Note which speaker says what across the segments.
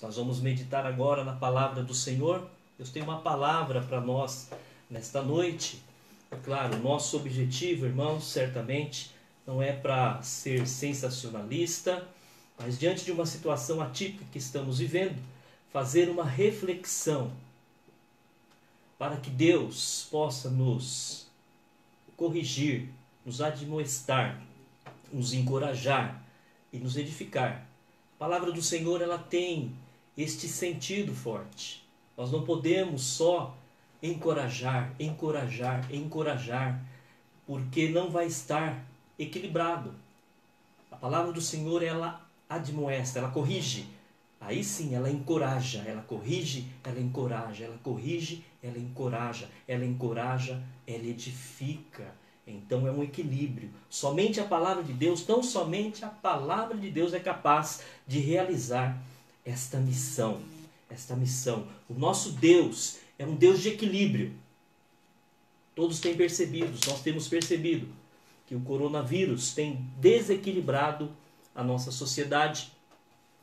Speaker 1: Nós vamos meditar agora na palavra do Senhor. Deus tem uma palavra para nós nesta noite. É claro, o nosso objetivo, irmãos, certamente não é para ser sensacionalista, mas diante de uma situação atípica que estamos vivendo, fazer uma reflexão para que Deus possa nos corrigir, nos admoestar, nos encorajar e nos edificar. A palavra do Senhor, ela tem este sentido forte. Nós não podemos só encorajar, porque não vai estar equilibrado. A palavra do Senhor, ela admoesta, ela corrige. Aí sim, ela encoraja, ela corrige, ela encoraja, ela corrige, ela encoraja, ela edifica. Então é um equilíbrio. Somente a palavra de Deus, tão somente a palavra de Deus é capaz de realizar esta missão. O nosso Deus é um Deus de equilíbrio. Todos têm percebido, nós temos percebido que o coronavírus tem desequilibrado a nossa sociedade,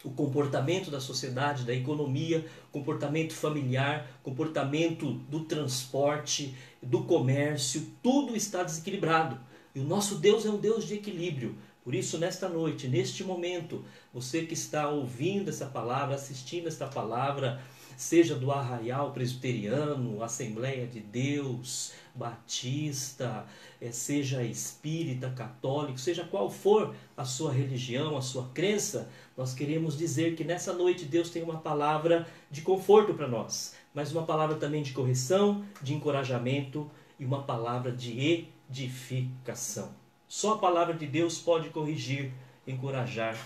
Speaker 1: o comportamento da sociedade, da economia, comportamento familiar, comportamento do transporte, do comércio, tudo está desequilibrado. E o nosso Deus é um Deus de equilíbrio. Por isso, nesta noite, neste momento, você que está ouvindo essa palavra, assistindo esta palavra, seja do Arraial Presbiteriano, Assembleia de Deus, Batista, seja espírita, católico, seja qual for a sua religião, a sua crença, nós queremos dizer que nessa noite Deus tem uma palavra de conforto para nós, mas uma palavra também de correção, de encorajamento e uma palavra de edificação. Só a palavra de Deus pode corrigir, encorajar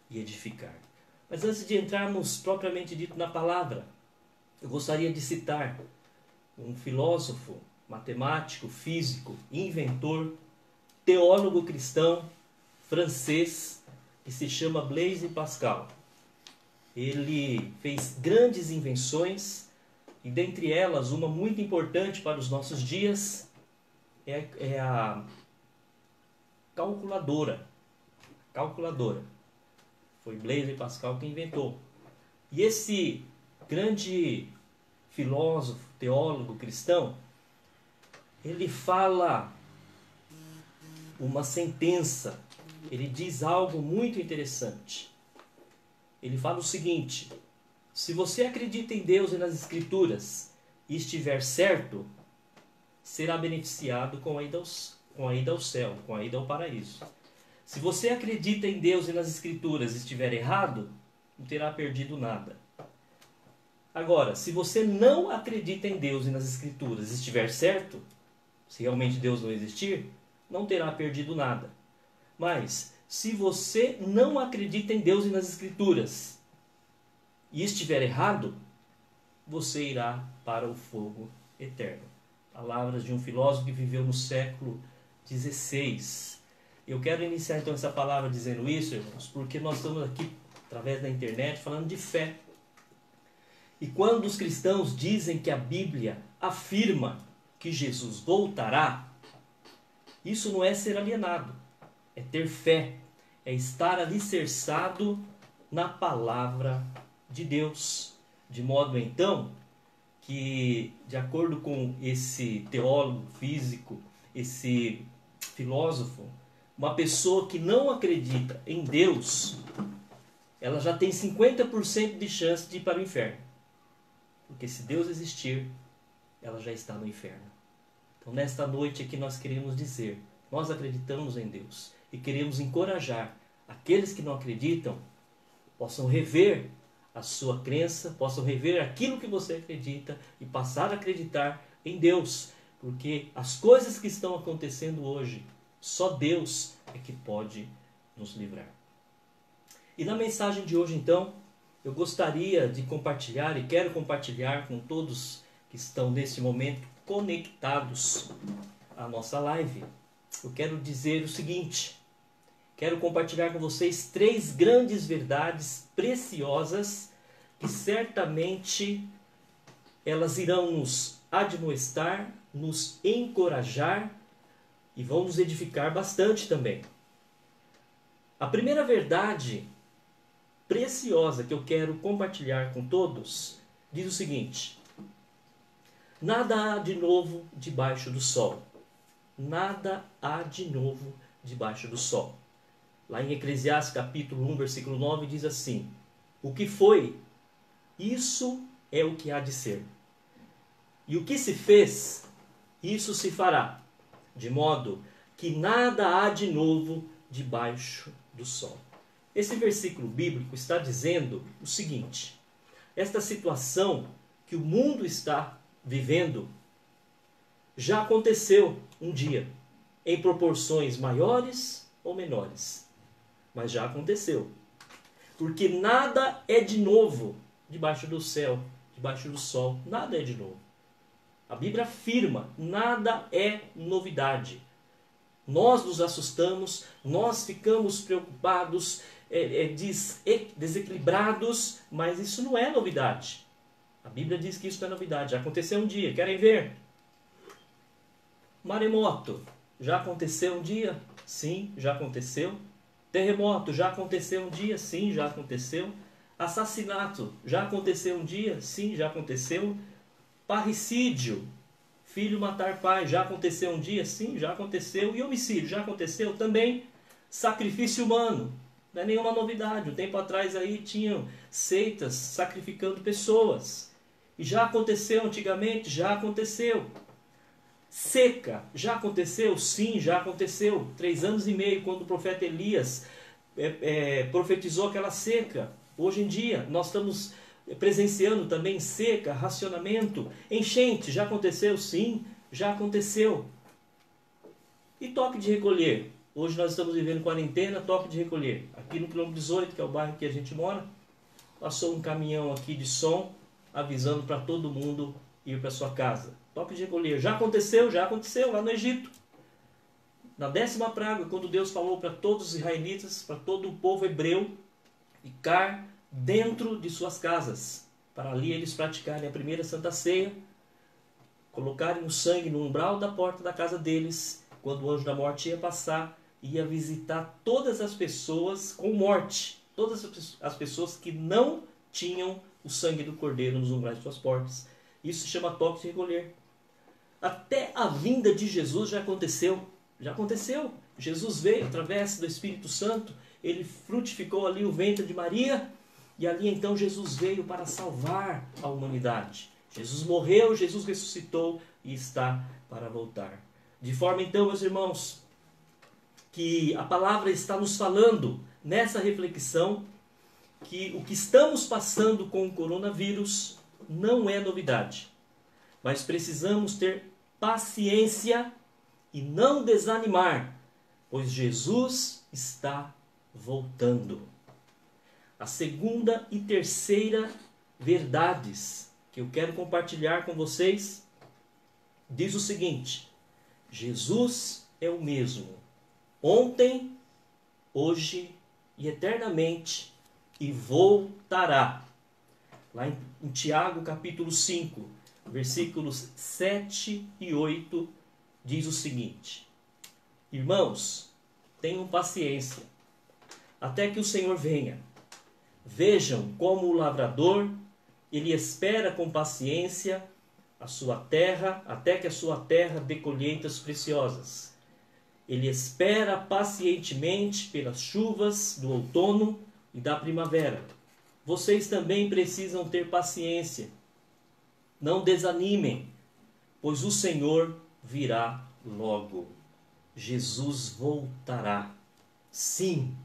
Speaker 1: e edificar. Mas antes de entrarmos propriamente dito na palavra, eu gostaria de citar um filósofo, matemático, físico, inventor, teólogo cristão francês, que se chama Blaise Pascal. Ele fez grandes invenções e dentre elas uma muito importante para os nossos dias é a calculadora. Foi Blaise Pascal que inventou. E esse grande filósofo, teólogo cristão, ele fala uma sentença, ele diz algo muito interessante. Ele fala o seguinte: se você acredita em Deus e nas Escrituras e estiver certo, será beneficiado com a ida ao céu, com a ida ao paraíso. Se você acredita em Deus e nas Escrituras e estiver errado, não terá perdido nada. Agora, se você não acredita em Deus e nas Escrituras e estiver certo, se realmente Deus não existir, não terá perdido nada. Mas, se você não acredita em Deus e nas Escrituras e estiver errado, você irá para o fogo eterno. Palavras de um filósofo que viveu no século XVI. Eu quero iniciar então essa palavra dizendo isso, irmãos, porque nós estamos aqui, através da internet, falando de fé. E quando os cristãos dizem que a Bíblia afirma que Jesus voltará, isso não é ser alienado, é ter fé, é estar alicerçado na palavra de Deus. De modo então que, de acordo com esse teólogo físico, esse filósofo, uma pessoa que não acredita em Deus, ela já tem 50% de chance de ir para o inferno. Porque se Deus existir, ela já está no inferno. Então, nesta noite aqui nós queremos dizer, nós acreditamos em Deus e queremos encorajar aqueles que não acreditam, possam rever a sua crença, possam rever aquilo que você acredita e passar a acreditar em Deus. Porque as coisas que estão acontecendo hoje, só Deus é que pode nos livrar. E na mensagem de hoje, então, eu gostaria de compartilhar e quero compartilhar com todos que estão neste momento conectados à nossa live. Eu quero dizer o seguinte: quero compartilhar com vocês 3 grandes verdades preciosas que certamente elas irão nos admoestar, nos encorajar e vão nos edificar bastante também. A primeira verdade preciosa que eu quero compartilhar com todos diz o seguinte: nada há de novo debaixo do sol. Nada há de novo debaixo do sol. Lá em Eclesiastes capítulo 1, versículo 9 diz assim: o que foi, isso é o que há de ser. E o que se fez, isso se fará, de modo que nada há de novo debaixo do sol. Esse versículo bíblico está dizendo o seguinte: esta situação que o mundo está vivendo já aconteceu um dia, em proporções maiores ou menores, mas já aconteceu. Porque nada é de novo debaixo do céu, debaixo do sol, nada é de novo. A Bíblia afirma, nada é novidade. Nós nos assustamos, nós ficamos preocupados, desequilibrados, mas isso não é novidade. A Bíblia diz que isso não é novidade. Já aconteceu um dia, querem ver? Maremoto, já aconteceu um dia? Sim, já aconteceu. Terremoto, já aconteceu um dia? Sim, já aconteceu. Assassinato, já aconteceu um dia? Sim, já aconteceu. Parricídio, filho matar pai, já aconteceu um dia? Sim, já aconteceu. E homicídio, já aconteceu também. Sacrifício humano, não é nenhuma novidade. Um tempo atrás aí tinham seitas sacrificando pessoas. E já aconteceu antigamente? Já aconteceu. Seca, já aconteceu? Sim, já aconteceu. 3 anos e meio, quando o profeta Elias profetizou aquela seca. Hoje em dia, nós estamos presenciando também seca, racionamento, enchente. Já aconteceu? Sim, já aconteceu. E toque de recolher? Hoje nós estamos vivendo quarentena, toque de recolher. Aqui no quilômetro 18, que é o bairro que a gente mora, passou um caminhão aqui de som, avisando para todo mundo ir para sua casa. Toque de recolher. Já aconteceu lá no Egito. Na 10ª praga, quando Deus falou para todos os israelitas, para todo o povo hebreu, ficar dentro de suas casas, para ali eles praticarem a primeira Santa Ceia, colocarem o sangue no umbral da porta da casa deles, quando o anjo da morte ia passar, ia visitar todas as pessoas com morte, todas as pessoas que não tinham o sangue do cordeiro nos umbrais de suas portas. Isso se chama toque de recolher. Até a vinda de Jesus já aconteceu. Já aconteceu. Jesus veio através do Espírito Santo. Ele frutificou ali o ventre de Maria. E ali então Jesus veio para salvar a humanidade. Jesus morreu, Jesus ressuscitou e está para voltar. De forma então, meus irmãos, que a palavra está nos falando nessa reflexão que o que estamos passando com o coronavírus não é novidade. Mas precisamos ter paciência e não desanimar, pois Jesus está voltando. A segunda e terceira verdades que eu quero compartilhar com vocês diz o seguinte: Jesus é o mesmo, ontem, hoje e eternamente, e voltará. Lá em Tiago capítulo 5, versículos 7 e 8, diz o seguinte: irmãos, tenham paciência, até que o Senhor venha. Vejam como o lavrador, ele espera com paciência a sua terra, até que a sua terra dê colheitas preciosas. Ele espera pacientemente pelas chuvas do outono e da primavera. Vocês também precisam ter paciência. Não desanimem, pois o Senhor virá logo. Jesus voltará. Sim,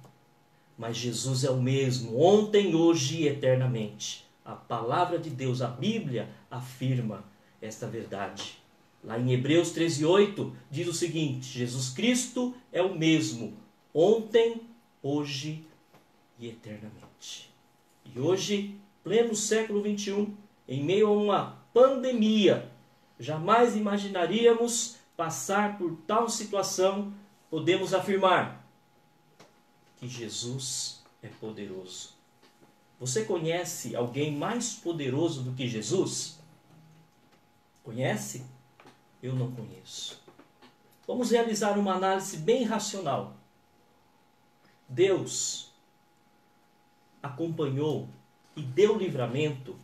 Speaker 1: mas Jesus é o mesmo, ontem, hoje e eternamente. A palavra de Deus, a Bíblia, afirma esta verdade. Lá em Hebreus 13:8 diz o seguinte: Jesus Cristo é o mesmo, ontem, hoje e eternamente. E hoje, pleno século XXI, em meio a uma pandemia, jamais imaginaríamos passar por tal situação. Podemos afirmar que Jesus é poderoso. Você conhece alguém mais poderoso do que Jesus? Conhece? Eu não conheço. Vamos realizar uma análise bem racional. Deus acompanhou e deu livramento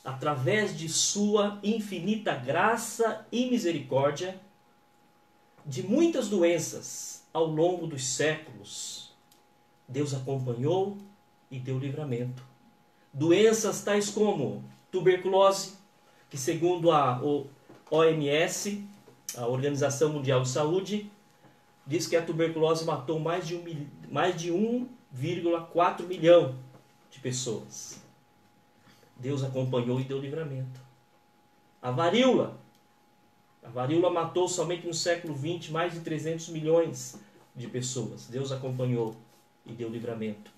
Speaker 1: através de sua infinita graça e misericórdia de muitas doenças ao longo dos séculos. Deus acompanhou e deu livramento. Doenças tais como tuberculose, que segundo a OMS, a Organização Mundial de Saúde, diz que a tuberculose matou mais de 1,4 milhão de pessoas. Deus acompanhou e deu livramento. A varíola matou somente no século XX mais de 300 milhões de pessoas. Deus acompanhou e deu livramento.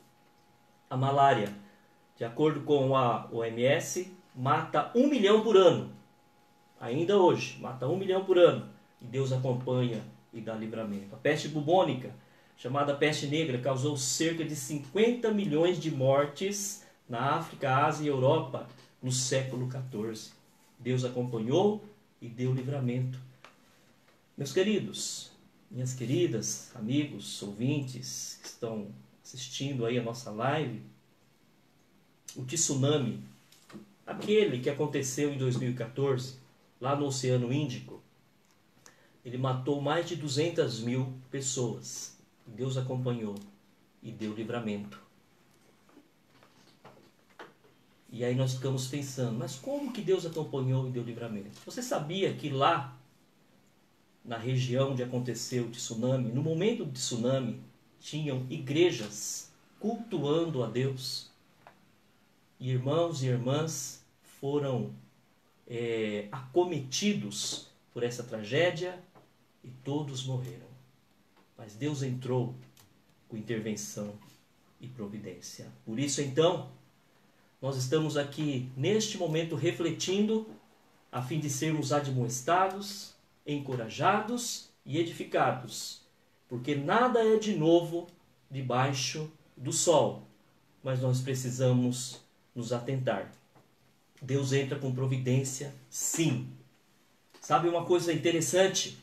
Speaker 1: A malária, de acordo com a OMS, mata 1 milhão por ano. Ainda hoje, mata 1 milhão por ano. E Deus acompanha e dá livramento. A peste bubônica, chamada peste negra, causou cerca de 50 milhões de mortes na África, Ásia e Europa no século XIV. Deus acompanhou e deu livramento. Meus queridos, minhas queridas, amigos, ouvintes que estão assistindo aí a nossa live, o tsunami, aquele que aconteceu em 2014, lá no Oceano Índico, ele matou mais de 200 mil pessoas. Deus acompanhou e deu livramento. E aí nós ficamos pensando, mas como que Deus acompanhou e deu livramento? Você sabia que lá, na região onde aconteceu o tsunami, no momento do tsunami, tinham igrejas cultuando a Deus? E irmãos e irmãs foram acometidos por essa tragédia e todos morreram. Mas Deus entrou com intervenção e providência. Por isso, então, nós estamos aqui neste momento refletindo a fim de sermos admoestados, encorajados e edificados. Porque nada é de novo debaixo do sol. Mas nós precisamos nos atentar. Deus entra com providência, sim. Sabe uma coisa interessante?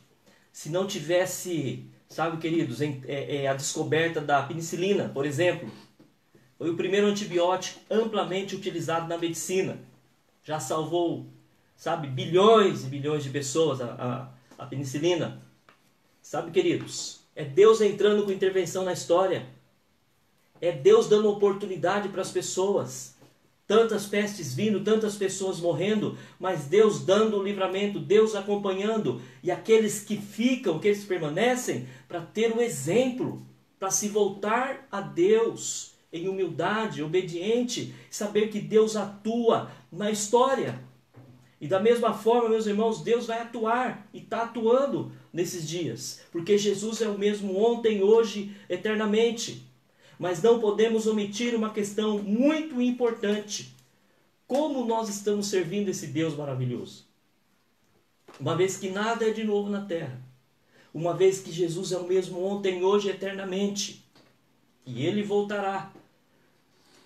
Speaker 1: Se não tivesse, sabe, queridos, a descoberta da penicilina, por exemplo, foi o primeiro antibiótico amplamente utilizado na medicina. Já salvou, sabe, bilhões e bilhões de pessoas a penicilina. Sabe, queridos, é Deus entrando com intervenção na história. É Deus dando oportunidade para as pessoas. Tantas pestes vindo, tantas pessoas morrendo, mas Deus dando o livramento, Deus acompanhando. E aqueles que ficam, aqueles que permanecem, para ter o exemplo, para se voltar a Deus em humildade, obediente, saber que Deus atua na história. E da mesma forma, meus irmãos, Deus vai atuar e está atuando nesses dias. Porque Jesus é o mesmo ontem, hoje, eternamente. Mas não podemos omitir uma questão muito importante. Como nós estamos servindo esse Deus maravilhoso? Uma vez que nada é de novo na terra. Uma vez que Jesus é o mesmo ontem, hoje, eternamente. E Ele voltará.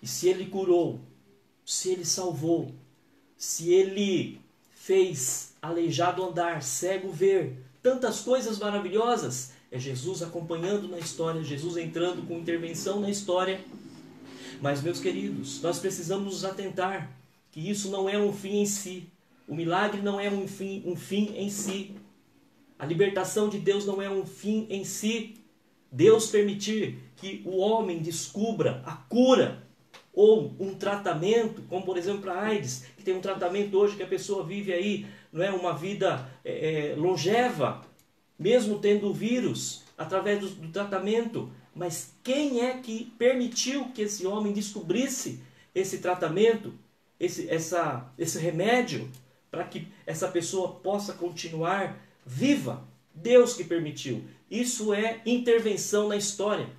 Speaker 1: E se Ele curou, se Ele salvou, se Ele fez aleijado andar, cego ver, tantas coisas maravilhosas, é Jesus acompanhando na história, Jesus entrando com intervenção na história. Mas, meus queridos, nós precisamos nos atentar que isso não é um fim em si. O milagre não é um fim em si. A libertação de Deus não é um fim em si. Deus permitir que o homem descubra a cura ou um tratamento, como por exemplo para a AIDS, que tem um tratamento hoje que a pessoa vive aí, não é, uma vida longeva, mesmo tendo o vírus, através do tratamento. Mas quem é que permitiu que esse homem descobrisse esse tratamento, esse remédio, para que essa pessoa possa continuar viva? Deus que permitiu. Isso é intervenção na história.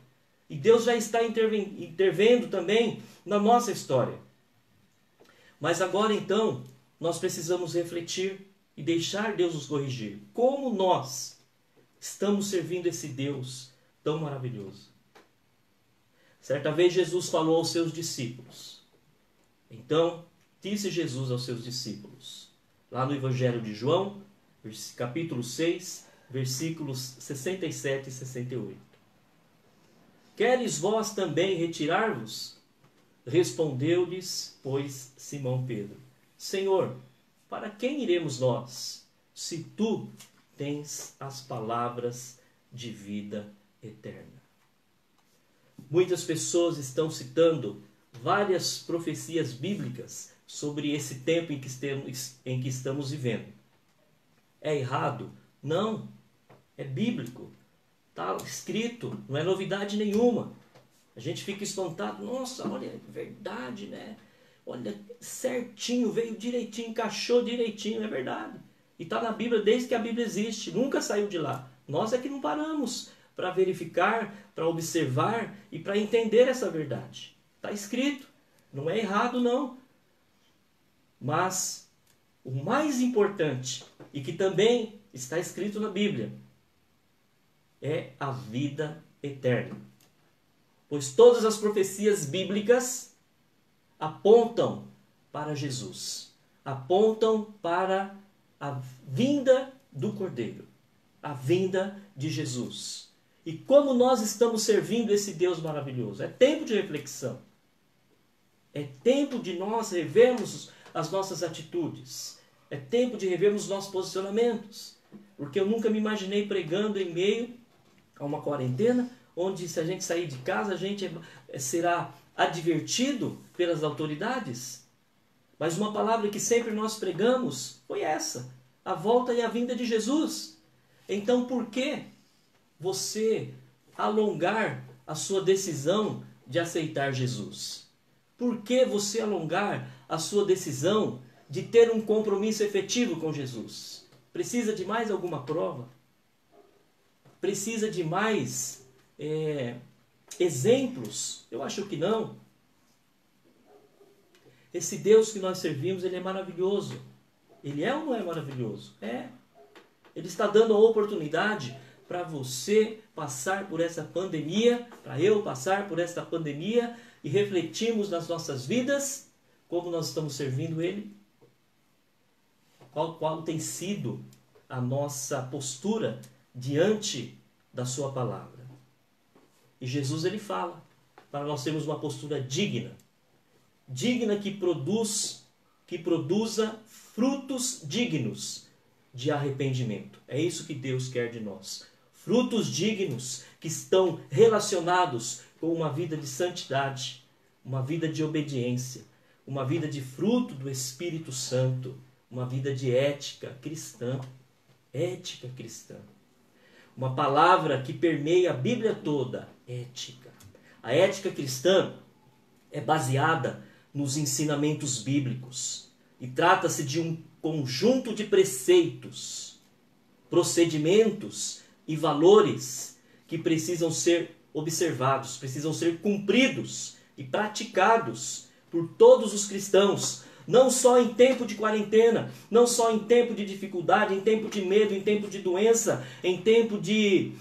Speaker 1: E Deus já está intervendo também na nossa história. Mas agora então, nós precisamos refletir e deixar Deus nos corrigir. Como nós estamos servindo esse Deus tão maravilhoso? Certa vez Jesus falou aos seus discípulos. Então, disse Jesus aos seus discípulos, lá no Evangelho de João, capítulo 6, versículos 67 e 68. Queres vós também retirar-vos? Respondeu-lhes, pois, Simão Pedro: Senhor, para quem iremos nós, se tu tens as palavras de vida eterna? Muitas pessoas estão citando várias profecias bíblicas sobre esse tempo em que estamos vivendo. É errado? Não. É bíblico. Está escrito. Não é novidade nenhuma. A gente fica espantado. Nossa, olha, é verdade, né? Olha, certinho, veio direitinho, encaixou direitinho. É verdade. E está na Bíblia desde que a Bíblia existe. Nunca saiu de lá. Nós é que não paramos para verificar, para observar e para entender essa verdade. Está escrito. Não é errado, não. Mas o mais importante, e que também está escrito na Bíblia, é a vida eterna. Pois todas as profecias bíblicas apontam para Jesus. Apontam para a vinda do Cordeiro. A vinda de Jesus. E como nós estamos servindo esse Deus maravilhoso? É tempo de reflexão. É tempo de nós revermos as nossas atitudes. É tempo de revermos os nossos posicionamentos. Porque eu nunca me imaginei pregando em meio a uma quarentena, onde se a gente sair de casa, a gente será advertido pelas autoridades. Mas uma palavra que sempre nós pregamos foi essa: a volta e a vinda de Jesus. Então por que você alongar a sua decisão de aceitar Jesus? Por que você alongar a sua decisão de ter um compromisso efetivo com Jesus? Precisa de mais alguma prova? Precisa de mais exemplos? Eu acho que não. Esse Deus que nós servimos, Ele é maravilhoso. Ele é ou não é maravilhoso? É. Ele está dando a oportunidade para você passar por essa pandemia, para eu passar por essa pandemia e refletirmos nas nossas vidas como nós estamos servindo Ele. Qual tem sido a nossa postura diante da sua palavra. E Jesus ele fala para nós termos uma postura digna. Digna que produza frutos dignos de arrependimento. É isso que Deus quer de nós. Frutos dignos que estão relacionados com uma vida de santidade, uma vida de obediência, uma vida de fruto do Espírito Santo, uma vida de ética cristã. Ética cristã. Uma palavra que permeia a Bíblia toda. Ética. A ética cristã é baseada nos ensinamentos bíblicos e trata-se de um conjunto de preceitos, procedimentos e valores que precisam ser observados, precisam ser cumpridos e praticados por todos os cristãos, não só em tempo de quarentena, não só em tempo de dificuldade, em tempo de medo, em tempo de doença, em tempo de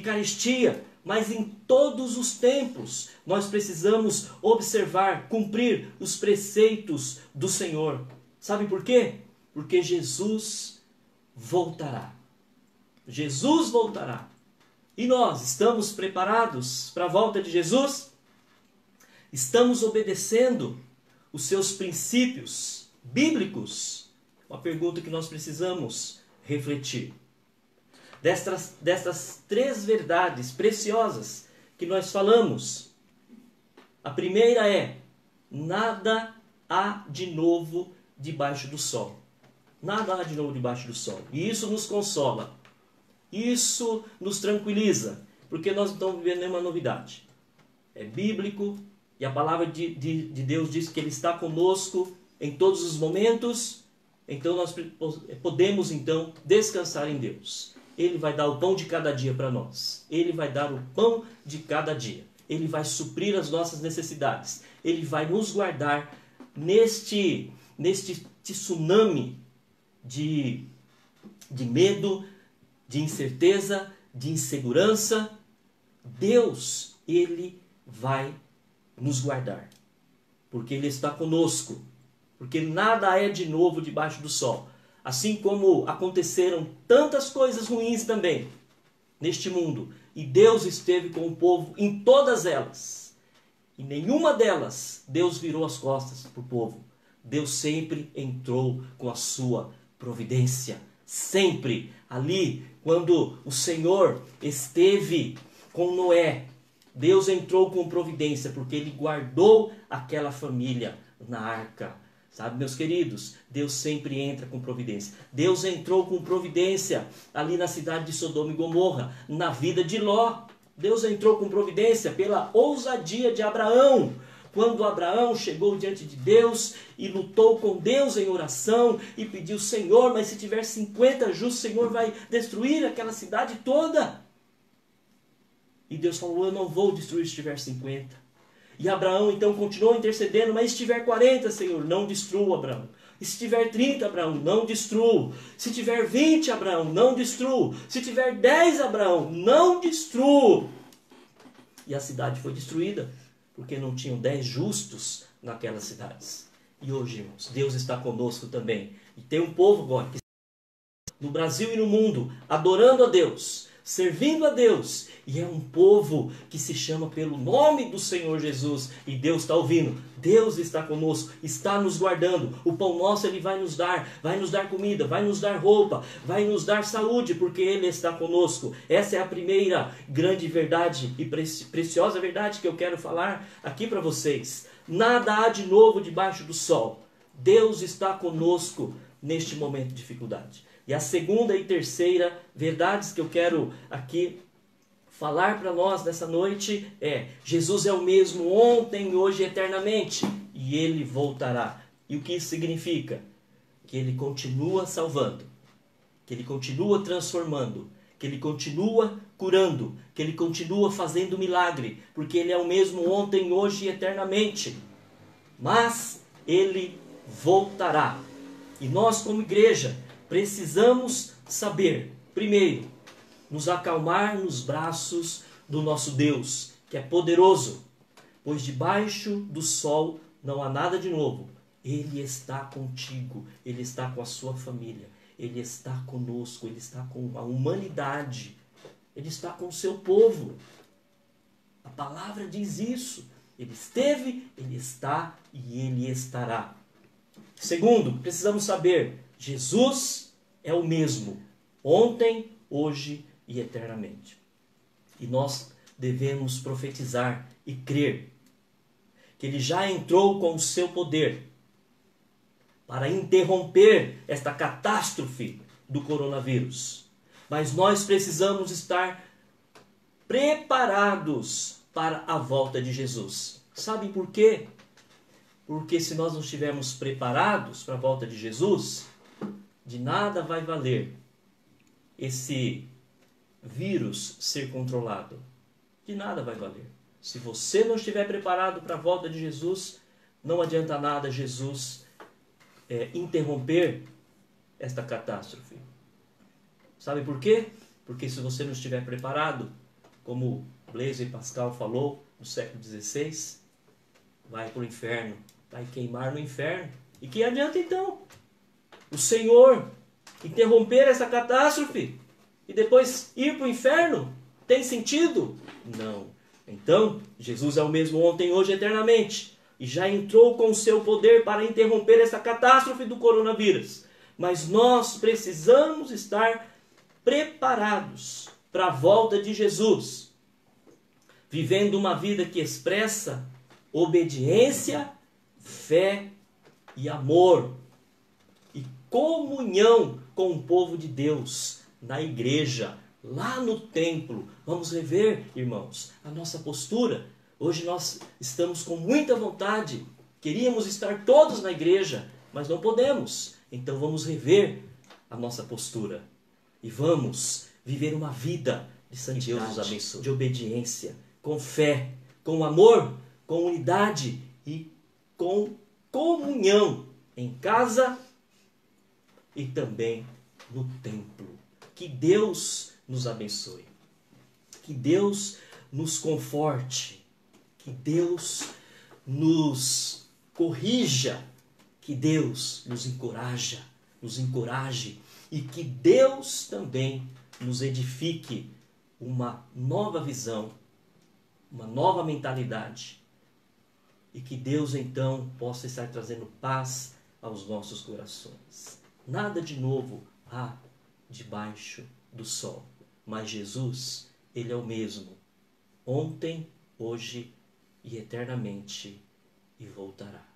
Speaker 1: carestia, mas em todos os tempos nós precisamos observar, cumprir os preceitos do Senhor. Sabe por quê? Porque Jesus voltará. Jesus voltará. E nós estamos preparados para a volta de Jesus? Estamos obedecendo os seus princípios bíblicos? Uma pergunta que nós precisamos refletir. Destas três verdades preciosas que nós falamos, a primeira é: nada há de novo debaixo do sol. Nada há de novo debaixo do sol. E isso nos consola. Isso nos tranquiliza. Porque nós não estamos vivendo nenhuma novidade. É bíblico. E a palavra de Deus diz que Ele está conosco em todos os momentos. Então nós podemos então descansar em Deus. Ele vai dar o pão de cada dia para nós. Ele vai dar o pão de cada dia. Ele vai suprir as nossas necessidades. Ele vai nos guardar neste tsunami de medo, de incerteza, de insegurança. Deus, Ele vai nos guardar. Porque Ele está conosco. Porque nada é de novo debaixo do sol. Assim como aconteceram tantas coisas ruins também neste mundo. E Deus esteve com o povo em todas elas. em nenhuma delas Deus virou as costas para o povo. Deus sempre entrou com a sua providência. Sempre. Ali, quando o Senhor esteve com Noé, Deus entrou com providência, porque Ele guardou aquela família na arca. Sabe, meus queridos, Deus sempre entra com providência. Deus entrou com providência ali na cidade de Sodoma e Gomorra, na vida de Ló. Deus entrou com providência pela ousadia de Abraão. Quando Abraão chegou diante de Deus e lutou com Deus em oração e pediu: Senhor, mas se tiver 50 justos, o Senhor vai destruir aquela cidade toda. E Deus falou: eu não vou destruir se tiver 50. E Abraão então continuou intercedendo: mas se tiver 40, Senhor, não destrua, Abraão. E se tiver 30, Abraão, não destrua. Se tiver 20, Abraão, não destrua. Se tiver 10, Abraão, não destrua. E a cidade foi destruída, porque não tinham 10 justos naquelas cidades. E hoje, irmãos, Deus está conosco também. E tem um povo agora que no Brasil e no mundo, adorando a Deus, servindo a Deus. E é um povo que se chama pelo nome do Senhor Jesus. E Deus está ouvindo. Deus está conosco, está nos guardando. O pão nosso Ele vai nos dar comida, vai nos dar roupa, vai nos dar saúde, porque Ele está conosco. Essa é a primeira grande verdade e preciosa verdade que eu quero falar aqui para vocês. Nada há de novo debaixo do sol. Deus está conosco neste momento de dificuldade. E a segunda e terceira verdades que eu quero aqui falar para nós nessa noite é: Jesus é o mesmo ontem, hoje e eternamente, e Ele voltará. E o que isso significa? Que Ele continua salvando, que Ele continua transformando, que Ele continua curando, que Ele continua fazendo milagre, porque Ele é o mesmo ontem, hoje e eternamente. Mas Ele voltará. E nós, como igreja, precisamos saber, primeiro, nos acalmar nos braços do nosso Deus, que é poderoso, pois debaixo do sol não há nada de novo. Ele está contigo, Ele está com a sua família, Ele está conosco, Ele está com a humanidade, Ele está com o seu povo. A palavra diz isso. Ele esteve, Ele está e Ele estará. Segundo, precisamos saber, Jesus é o mesmo, ontem, hoje e eternamente. E nós devemos profetizar e crer que Ele já entrou com o seu poder para interromper esta catástrofe do coronavírus. Mas nós precisamos estar preparados para a volta de Jesus. Sabe por quê? Porque se nós não estivermos preparados para a volta de Jesus, de nada vai valer esse vírus ser controlado. De nada vai valer. Se você não estiver preparado para a volta de Jesus, não adianta nada Jesus interromper esta catástrofe. Sabe por quê? Porque se você não estiver preparado, como Blaise Pascal falou no século XVI, vai para o inferno, vai queimar no inferno. E que adianta então o Senhor interromper essa catástrofe e depois ir para o inferno? Tem sentido? Não. Então, Jesus é o mesmo ontem, hoje e eternamente. E já entrou com o seu poder para interromper essa catástrofe do coronavírus. Mas nós precisamos estar preparados para a volta de Jesus, vivendo uma vida que expressa obediência, fé e amor, e comunhão com o povo de Deus, na igreja, lá no templo. Vamos rever, irmãos, a nossa postura. Hoje nós estamos com muita vontade, queríamos estar todos na igreja, mas não podemos. Então vamos rever a nossa postura e vamos viver uma vida de santidade, de obediência, com fé, com amor, com unidade e com comunhão em casa e também no templo. Que Deus nos abençoe, que Deus nos conforte, que Deus nos corrija, que Deus nos encoraje e que Deus também nos edifique uma nova visão, uma nova mentalidade e que Deus então possa estar trazendo paz aos nossos corações. Nada de novo há debaixo do sol, mas Jesus, Ele é o mesmo, ontem, hoje e eternamente, e voltará.